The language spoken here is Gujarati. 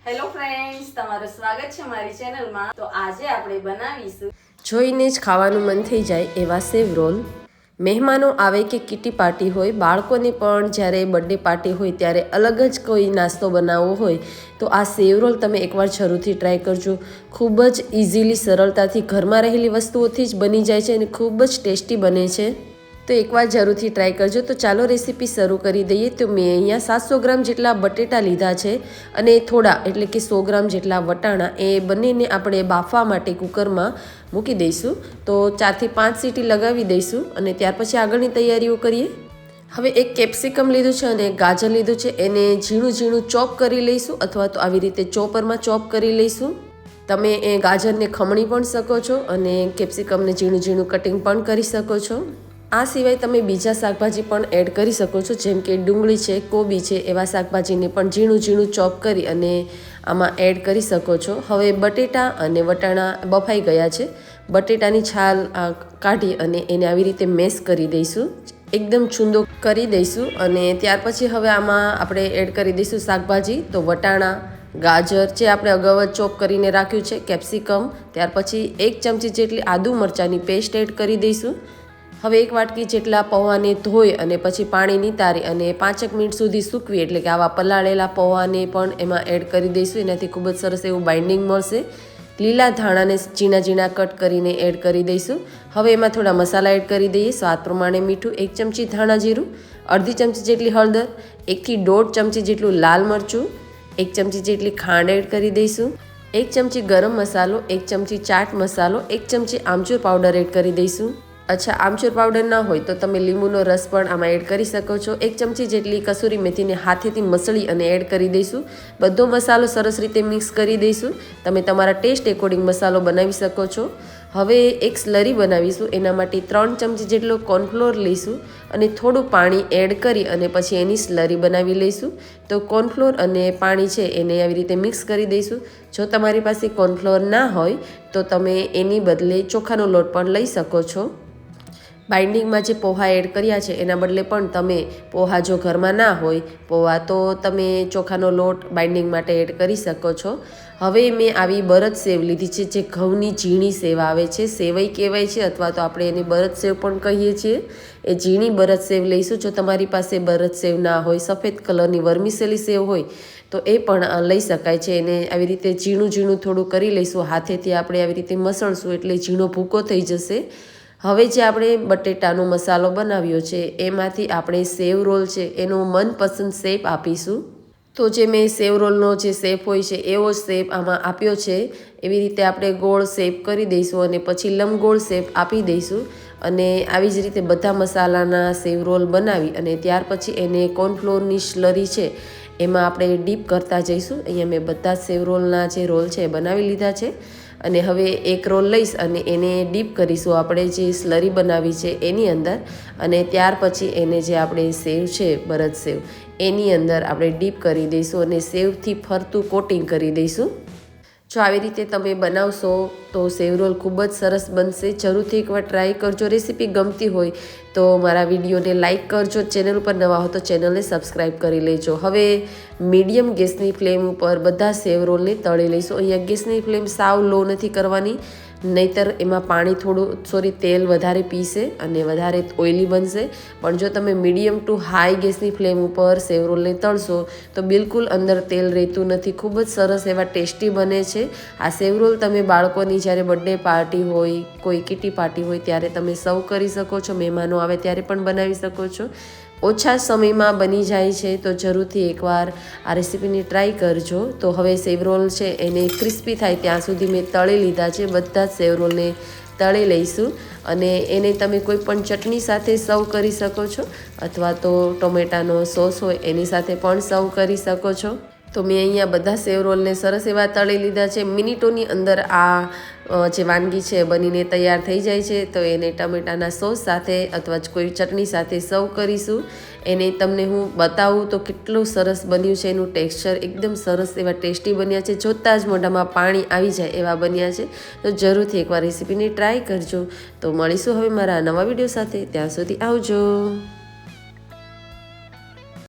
હેલો ફ્રેન્ડ્સ, તમારું સ્વાગત છે મારી ચેનલમાં। તો આજે આપણે બનાવીશું જોઈને જ ખાવાનું મન થઈ જાય એવા સેવ રોલ। મહેમાનો આવે કે કિટી પાર્ટી હોય, બાળકોને પણ જ્યારે બર્થડે પાર્ટી હોય ત્યારે અલગ જ કોઈ નાસ્તો બનાવવો હોય તો આ સેવ રોલ તમે એકવાર જરૂરથી ટ્રાય કરજો। ખૂબ જ ઇઝીલી, સરળતાથી ઘરમાં રહેલી વસ્તુઓથી જ બની જાય છે અને ખૂબ જ ટેસ્ટી બને છે, તો એકવાર જરૂરથી ટ્રાય કરજો। તો ચાલો રેસીપી શરૂ કરી દઈએ। તો મેં અહીંયા 700 ગ્રામ જેટલા બટેટા લીધા છે અને થોડા એટલે કે 100 ગ્રામ જેટલા વટાણા, એ બંનેને આપણે બાફવા માટે કુકરમાં મૂકી દઈશું। તો 4 થી 5 સીટી લગાવી દઈશું અને ત્યાર પછી આગળની તૈયારીઓ કરીએ। હવે એક કેપ્સિકમ લીધું છે અને ગાજર લીધું છે, એને ઝીણું ઝીણું ચોપ કરી લઈશું અથવા તો આવી રીતે ચોપરમાં ચોપ કરી લઈશું। તમે એ ગાજરને ખમણી પણ શકો છો અને કેપ્સિકમને ઝીણું ઝીણું કટિંગ પણ કરી શકો છો। આ સિવાય તમે બીજા શાકભાજી પણ એડ કરી શકો છો, જેમ કે ડુંગળી છે, કોબી છે, એવા શાકભાજીને પણ ઝીણું ઝીણું ચોપ કરી અને આમાં એડ કરી શકો છો। હવે બટેટા અને વટાણા બફાઈ ગયા છે, બટેટાની છાલ કાઢી અને એને આવી રીતે મેશ કરી દઈશું, એકદમ છૂંદો કરી દઈશું। અને ત્યાર પછી હવે આમાં આપણે એડ કરી દઈશું શાકભાજી। તો વટાણા, ગાજર જે આપણે અગાઉ જ ચોપ કરીને રાખ્યું છે, કેપ્સિકમ, ત્યાર પછી 1 ચમચી જેટલી આદુ મરચાંની પેસ્ટ એડ કરી દઈશું। હવે 1 વાટકી જેટલા પૌવાને ધોઈ અને પછી પાણી નિતારી અને 5 મિનિટ સુધી સૂકવી, એટલે કે આવા પલાળેલા પૌવાને પણ એમાં એડ કરી દઈશું, એનાથી ખૂબ જ સરસ એવું બાઇન્ડિંગ મળશે। લીલા ધાણાને ઝીણા ઝીણા કટ કરીને એડ કરી દઈશું। હવે એમાં થોડા મસાલા એડ કરી દઈએ, સ્વાદ પ્રમાણે મીઠું, 1 ચમચી ધાણા જીરું, અડધી ચમચી જેટલી હળદર, 1 થી 1.5 ચમચી જેટલું લાલ મરચું, 1 ચમચી જેટલી ખાંડ એડ કરી દઈશું, 1 ચમચી ગરમ મસાલો, 1 ચમચી ચાટ મસાલો, 1 ચમચી આમચૂર પાવડર એડ કરી દઈશું। અચ્છા, આમચૂર પાવડર ના હોય તો તમે લીંબુનો રસ પણ આમાં એડ કરી શકો છો। 1 ચમચી જેટલી કસૂરી મેથીને હાથેથી મસળી અને એડ કરી દઈશું। બધો મસાલો સરસ રીતે મિક્સ કરી દઈશું। તમે તમારા ટેસ્ટ એકોર્ડિંગ મસાલો બનાવી શકો છો। હવે એક સ્લરી બનાવીશું, એના માટે 3 ચમચી જેટલો કોર્નફ્લોર લઈશું અને થોડું પાણી એડ કરી અને પછી એની સ્લરી બનાવી લઈશું। તો કોર્નફ્લોર અને પાણી છે એને આવી રીતે મિક્સ કરી દઈશું। જો તમારી પાસે કોર્નફ્લોર ના હોય તો તમે એની બદલે ચોખાનો લોટ પણ લઈ શકો છો। બાઇન્ડિંગમાં જે પોહા એડ કર્યા છે એના બદલે પણ તમે પોહા, જો ઘરમાં ના હોય પોહા, તો તમે ચોખાનો લોટ બાઇન્ડિંગ માટે એડ કરી શકો છો। હવે મેં આવી બરદ સેવ લીધી છે, જે ઘઉંની ઝીણી સેવ આવે છે, સેવઈ કહેવાય છે અથવા તો આપણે એની બરદ સેવ પણ કહીએ છીએ। એ ઝીણી બરદ સેવ લઈશું। જો તમારી પાસે બરદ સેવ ના હોય, સફેદ કલરની વર્મિસેલી સેવ હોય તો એ પણ લઈ શકાય છે। એને આવી રીતે ઝીણું ઝીણું થોડું કરી લઈશું, હાથેથી આપણે આવી રીતે મસળશું એટલે ઝીણો ભૂકો થઈ જશે। હવે જે આપણે બટેટાનો મસાલો બનાવ્યો છે એમાંથી આપણે સેવ રોલ છે એનો મનપસંદ શેપ આપીશું। તો જે મેં સેવ રોલનો જે શેપ હોય છે એવો શેપ આમાં આપ્યો છે, એવી રીતે આપણે ગોળ શેપ કરી દઈશું અને પછી લંબગોળ શેપ આપી દઈશું। અને આવી જ રીતે બધા મસાલાના સેવ રોલ બનાવી અને ત્યાર પછી એને કોર્નફ્લોરની સ્લરી છે એમાં આપણે ડીપ કરતા જઈશું। અહીંયા મેં બધા સેવ રોલના જે રોલ છે એ બનાવી લીધા છે અને હવે એક રોલ લઈશ અને એને ડીપ કરીશું આપણે જે સ્લરી બનાવી છે એની અંદર, અને ત્યાર પછી એને જે આપણે સેવ છે, બરદ સેવ, એની અંદર આપણે ડીપ કરી દઈશું અને સેવથી ફરતું કોટિંગ કરી દઈશું। જો આવી રીતે તમે બનાવશો તો સેવ રોલ ખૂબ જ સરસ બનશે। જરૂરથી એકવાર ટ્રાય કરજો। રેસીપી ગમતી હોય તો મારા વિડીયોને લાઇક કરજો, ચેનલ ઉપર નવા હો તો ચેનલને સબસ્ક્રાઈબ કરી લેજો। હવે મીડિયમ ગેસની ફ્લેમ ઉપર બધા સેવ રોલને તળી લઈશું। અહીંયા ગેસની ફ્લેમ સાવ લો નથી કરવાની, નહીંતર એમાં તેલ વધારે પીશે અને વધારે ઓઇલી બનશે। પણ જો તમે મીડિયમ ટુ હાઈ ગેસની ફ્લેમ ઉપર સેવ રોલને તળશો તો બિલકુલ અંદર તેલ રહેતું નથી, ખૂબ જ સરસ એવા ટેસ્ટી બને છે। આ સેવ રોલ તમે બાળકોની જ્યારે બર્થડે પાર્ટી હોય, કોઈ કિટી પાર્ટી હોય ત્યારે તમે સર્વ કરી શકો છો, મહેમાનો આવે ત્યારે પણ બનાવી શકો છો। ઓછા સમયમાં બની જાય છે, તો જરૂરથી એકવાર આ રેસીપીની ટ્રાય કરજો। તો હવે સેવ રોલ છે એને ક્રિસ્પી થાય ત્યાં સુધી મેં તળી લીધા છે, બધા જ સેવ રોલને તળી લઈશું અને એને તમે કોઈ પણ ચટણી સાથે સર્વ કરી શકો છો અથવા તો ટોમેટાનો સોસ હોય એની સાથે પણ સર્વ કરી શકો છો। તો મેં અહીંયા બધા સેવ રોલને સરસ એવા તળી લીધા છે। મિનિટોની અંદર આ જે વાનગી છે બનીને તૈયાર થઈ જાય છે। તો એને ટમેટાના સોસ સાથે અથવા કોઈ ચટણી સાથે સર્વ કરીશું। એને તમને હું બતાવું તો કેટલું સરસ બન્યું છે, એનું ટેક્સચર એકદમ સરસ એવા ટેસ્ટી બન્યા છે, જોતાં જ મોઢામાં પાણી આવી જાય એવા બન્યા છે। તો જરૂરથી એકવાર રેસીપીની ટ્રાય કરજો। તો મળીશું હવે મારા નવા વિડીયો સાથે, ત્યાં સુધી આવજો।